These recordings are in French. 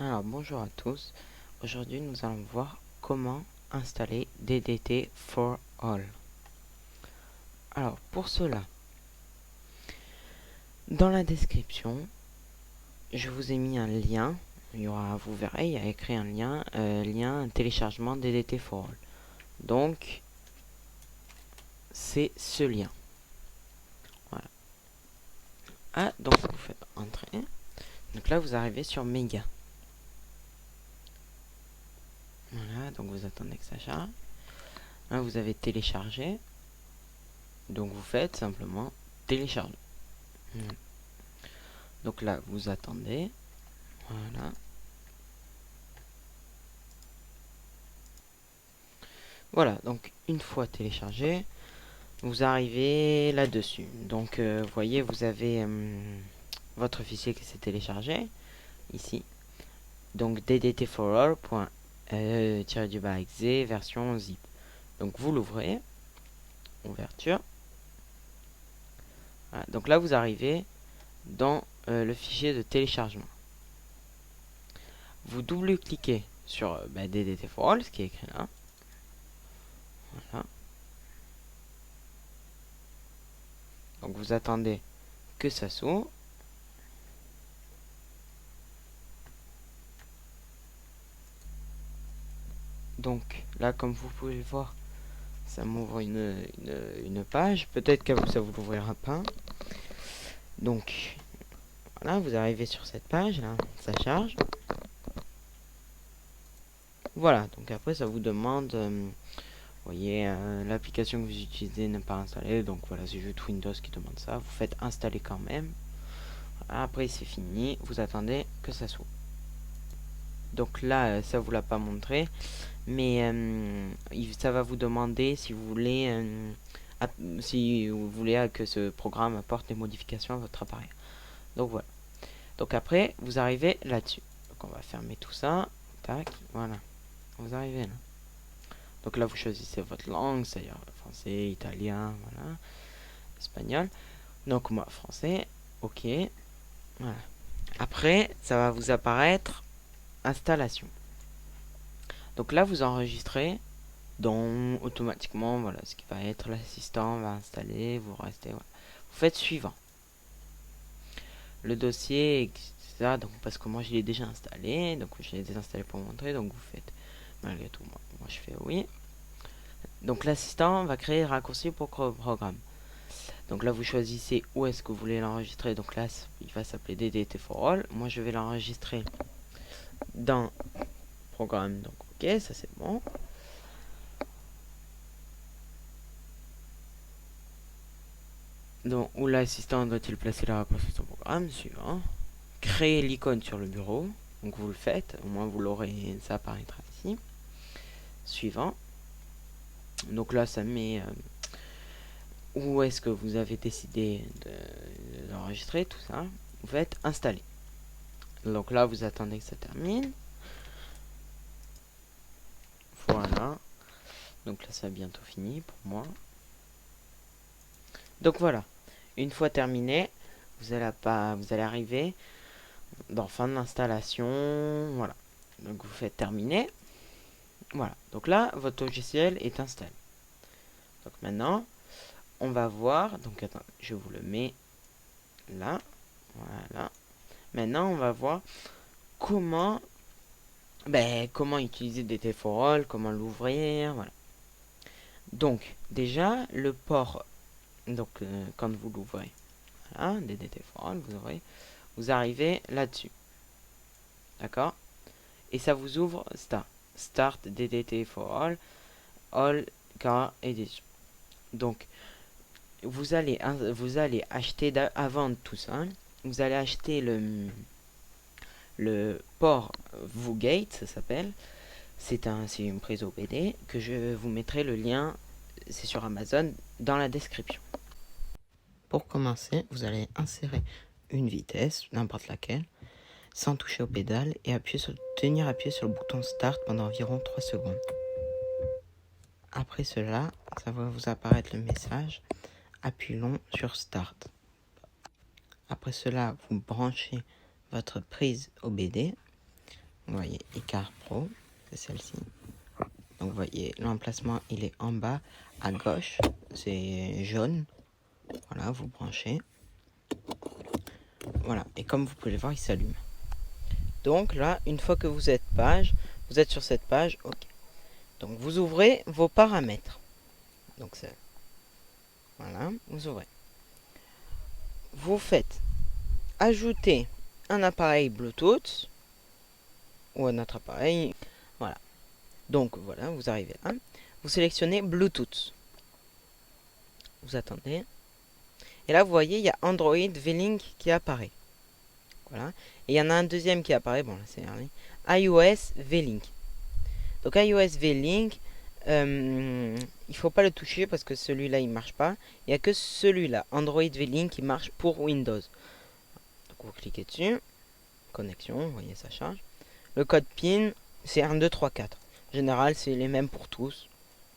Alors bonjour à tous, aujourd'hui nous allons voir comment installer DDT for All. Alors pour cela, dans la description, je vous ai mis un lien, vous verrez, il y a écrit un lien téléchargement DDT for All. Donc c'est ce lien. Voilà. Ah, donc vous faites entrer. Donc là vous arrivez sur Mega. Voilà, donc vous attendez que ça charge. Là vous avez téléchargé. Donc vous faites simplement télécharger. Voilà. Donc là vous attendez. Voilà. Voilà, donc une fois téléchargé, vous arrivez là-dessus. Donc vous voyez, vous avez votre fichier qui s'est téléchargé ici. Donc ddt4all.exe version zip. Donc vous l'ouvrez, ouverture. Voilà, donc là vous arrivez dans le fichier de téléchargement. Vous double-cliquez sur ddt4all, ce qui est écrit là. Voilà. Donc vous attendez que ça s'ouvre. Donc là, comme vous pouvez le voir, ça m'ouvre une page. Peut-être que ça vous l'ouvrira pas. Donc voilà, vous arrivez sur cette page là, ça charge. Voilà, donc après ça vous demande, vous voyez, l'application que vous utilisez n'est pas installée. Donc voilà, c'est juste Windows qui demande ça. Vous faites installer quand même. Voilà, après c'est fini, vous attendez que ça s'ouvre. Donc là, ça vous l'a pas montré, mais ça va vous demander si vous voulez que ce programme apporte des modifications à votre appareil. Donc voilà. Donc après, vous arrivez là-dessus. Donc on va fermer tout ça. Tac, voilà. Vous arrivez là. Donc là, vous choisissez votre langue, c'est-à-dire français, italien, voilà, espagnol. Donc moi, français, ok. Voilà. Après, ça va vous apparaître installation. Donc là, vous enregistrez. Donc automatiquement, voilà, ce qui va être l'assistant va installer, vous restez, voilà. Vous faites suivant. Le dossier, etc. Donc parce que moi je l'ai déjà installé, donc je l'ai désinstallé pour montrer, donc vous faites malgré tout, moi je fais oui. Donc l'assistant va créer raccourci pour programme. Donc là vous choisissez où est-ce que vous voulez l'enregistrer. Donc là il va s'appeler DDT for All. Moi je vais l'enregistrer dans programme. Donc ok, ça c'est bon. Donc où l'assistant doit-il placer la raccourci de son programme suivant. Créer l'icône sur le bureau. Donc vous le faites, au moins vous l'aurez, ça apparaîtra ici. Suivant. Donc là ça met où est-ce que vous avez décidé d'enregistrer tout ça. Vous faites installer. Donc là vous attendez que ça termine. Voilà. Donc là ça a bientôt fini pour moi. Donc voilà. Une fois terminé, vous allez arriver dans fin de l'installation. Voilà. Donc vous faites terminer. Voilà. Donc là votre logiciel est installé. Donc maintenant on va voir. Donc attends, je vous le mets là. Voilà. Maintenant on va voir comment comment utiliser DT for All, comment l'ouvrir, voilà. Donc déjà le port, donc quand vous l'ouvrez, voilà, DDT for All, vous arrivez là-dessus, d'accord. Et ça vous ouvre Start DDT for All Car Edition. Donc vous allez acheter avant tout ça, vous allez acheter le port VuGate, ça s'appelle. C'est une prise OBD que je vous mettrai le lien, c'est sur Amazon, dans la description. Pour commencer, vous allez insérer une vitesse, n'importe laquelle, sans toucher aux pédales et tenir appuyé sur le bouton Start pendant environ 3 secondes. Après cela, ça va vous apparaître le message appui long sur Start. Après cela, vous branchez votre prise OBD. Vous voyez, Icar Pro, c'est celle-ci. Donc vous voyez, l'emplacement il est en bas à gauche, c'est jaune. Voilà, vous branchez. Voilà, et comme vous pouvez le voir, il s'allume. Donc là, une fois que vous êtes sur cette page, ok. Donc vous ouvrez vos paramètres. Donc c'est voilà, vous ouvrez. Vous faites ajouter un appareil Bluetooth ou un autre appareil. Voilà. Donc voilà, vous arrivez là. Vous sélectionnez Bluetooth. Vous attendez. Et là, vous voyez, il y a Android V-Link qui apparaît. Voilà. Et il y en a un deuxième qui apparaît. Bon, là, c'est iOS V-Link. Donc iOS V-Link, il faut pas le toucher parce que celui-là, il marche pas. Il n'y a que celui-là, Android V-Link, qui marche pour Windows. Donc vous cliquez dessus. Connexion, vous voyez, ça charge. Le code PIN, c'est 1, 2, 3, 4. En général, c'est les mêmes pour tous.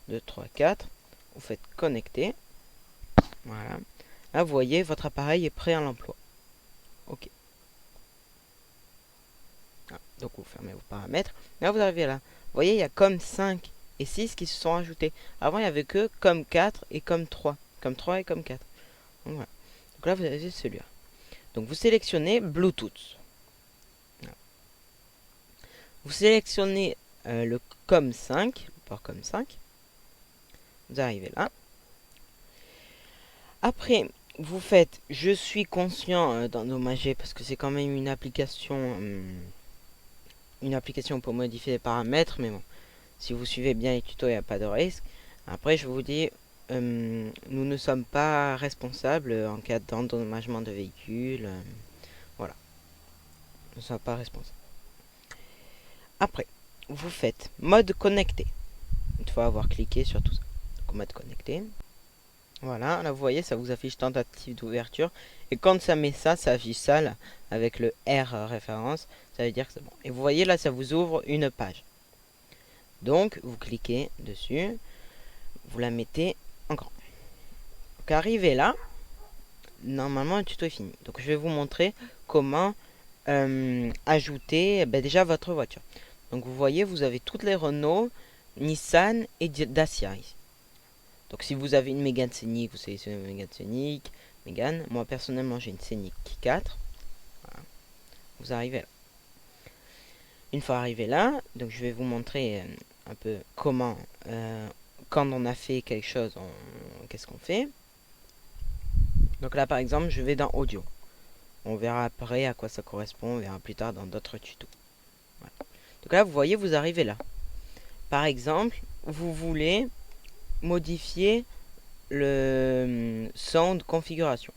2, 3, 4. Vous faites connecter. Voilà. Là, vous voyez, votre appareil est prêt à l'emploi. OK. Ah, donc, vous fermez vos paramètres. Là, vous arrivez là. Vous voyez, il y a comme 5 et 6 qui se sont ajoutés. Avant, il n'y avait que comme 4 et comme 3. Comme 3 et comme 4. Donc, voilà. Donc là, vous avez celui-là. Donc, vous sélectionnez Bluetooth. Voilà. Vous sélectionnez le COM5, le port COM5. Vous arrivez là. Après, vous faites je suis conscient d'endommager parce que c'est quand même une application pour modifier les paramètres, mais bon, si vous suivez bien les tutos, il n'y a pas de risque. Après, je vous dis, nous ne sommes pas responsables en cas d'endommagement de véhicule. Voilà, nous ne sommes pas responsables. Après, vous faites mode connecté. Une fois avoir cliqué sur tout ça. Donc, mode connecté. Voilà, là vous voyez, ça vous affiche tentative d'ouverture. Et quand ça met ça, ça affiche ça là, avec le R référence. Ça veut dire que c'est bon. Et vous voyez là, ça vous ouvre une page. Donc, vous cliquez dessus. Vous la mettez en grand. Donc, arrivé là, normalement le tuto est fini. Donc, je vais vous montrer comment ajouter déjà votre voiture. Donc, vous voyez, vous avez toutes les Renault, Nissan et Dacia ici. Donc si vous avez une Mégane Scénic, vous sélectionnez une Mégane Scénic, Mégane. Moi personnellement j'ai une Scénic 4. Voilà. Vous arrivez là. Une fois arrivé là, donc je vais vous montrer un peu comment, quand on a fait quelque chose, qu'est-ce qu'on fait. Donc là par exemple je vais dans audio. On verra après à quoi ça correspond, on verra plus tard dans d'autres tutos. Voilà. Donc là vous voyez, vous arrivez là. Par exemple, vous voulez modifier le sound configuration.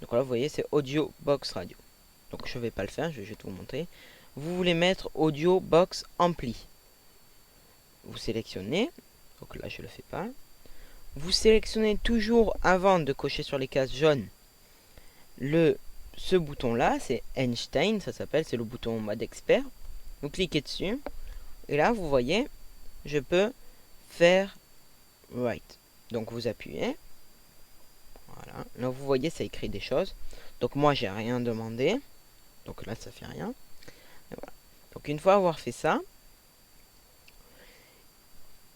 Donc là vous voyez, c'est audio box radio. Donc je vais pas le faire, je vais juste vous montrer. Vous voulez mettre audio box ampli. Vous sélectionnez. Donc là je le fais pas. Vous sélectionnez toujours avant de cocher sur les cases jaunes ce bouton là, c'est Einstein, ça s'appelle, c'est le bouton mode expert. Vous cliquez dessus et là vous voyez, je peux faire right. Donc vous appuyez. Voilà. Là vous voyez, ça écrit des choses. Donc moi j'ai rien demandé. Donc là ça fait rien. Et voilà. Donc une fois avoir fait ça,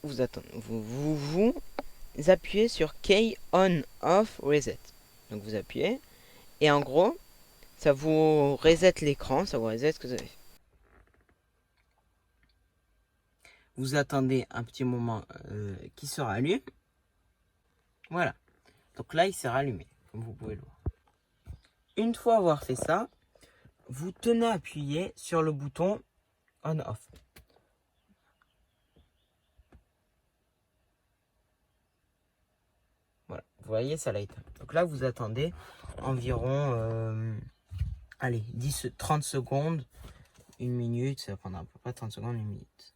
vous attendez, vous appuyez sur Key on off reset. Donc vous appuyez et en gros ça vous reset l'écran, ça vous reset ce que vous avez fait. Vous attendez un petit moment qui se rallume. Voilà. Donc là il s'est rallumé, comme vous pouvez le voir. Une fois avoir fait ça, vous tenez appuyé sur le bouton on off. Voilà, vous voyez, ça l'a éteint. Donc là, vous attendez environ, allez, 30 secondes, 1 minute, ça prendra à peu près 30 secondes, 1 minute.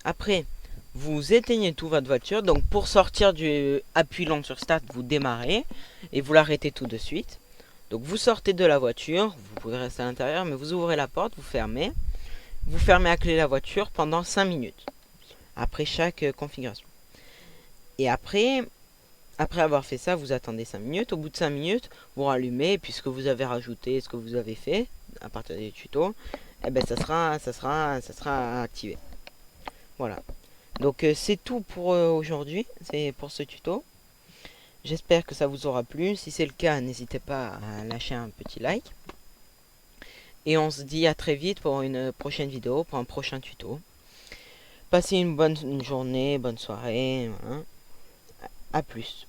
Après, vous éteignez tout votre voiture. Donc pour sortir du appui long sur Start, vous démarrez et vous l'arrêtez tout de suite. Donc vous sortez de la voiture, vous pouvez rester à l'intérieur, mais vous ouvrez la porte, vous fermez. Vous fermez à clé la voiture pendant 5 minutes. Après chaque configuration. Et après avoir fait ça, vous attendez 5 minutes. Au bout de 5 minutes, vous rallumez. Et puis ce que vous avez rajouté, ce que vous avez fait à partir du tuto, eh ben ça sera activé. Voilà. Donc c'est tout pour aujourd'hui, c'est pour ce tuto. J'espère que ça vous aura plu. Si c'est le cas, n'hésitez pas à lâcher un petit like. Et on se dit à très vite pour une prochaine vidéo, pour un prochain tuto. Passez une bonne journée, bonne soirée. Voilà. À plus.